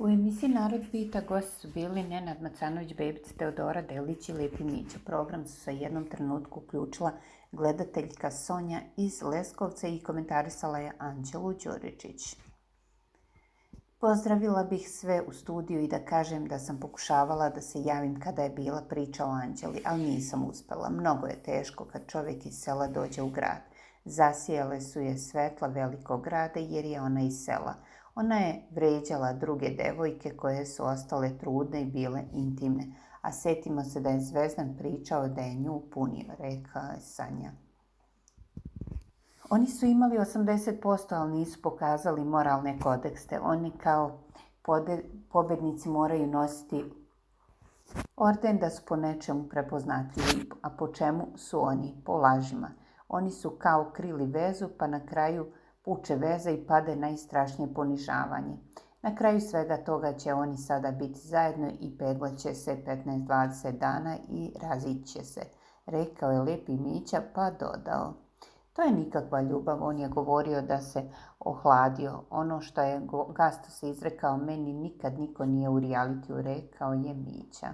U emisiji Narod pita gosti su bili Nenad Macanović, Bebica, Teodora Delić i Lijepi Mića. Program su sa jednom trenutku uključila gledateljka Sonja iz Leskovca i komentarisala je Anđelu Đuričić. Pozdravila bih sve u studiju i da kažem da sam pokušavala da se javim kada je bila priča o Anđeli, ali nisam uspela. Mnogo je teško kad čovjek iz sela dođe u grad. Zasijale su je svetla velikog grada jer je ona iz sela. Ona je vređala druge devojke koje su ostale trudne i bile intimne, a setimo se da je Zvezdan pričao da je nju punio, rekla je Sanja. Oni su imali 80%, ali nisu pokazali moralne kodekse. Oni kao pobednici moraju nositi orden da su po nečemu prepoznatljivi. A po čemu su oni? Po lažima. Oni su kao krili vezu, pa na kraju puče veza i pade najstrašnije ponižavanje. Na kraju svega toga će oni sada biti zajedno i peglaće se 15-20 dana i raziće se, rekao je Lijepi Mića, pa dodao. To je nikakva ljubav, on je govorio da se ohladio. Ono što je Gasto se izrekao, meni nikad niko nije u realitiju, rekao je Mića.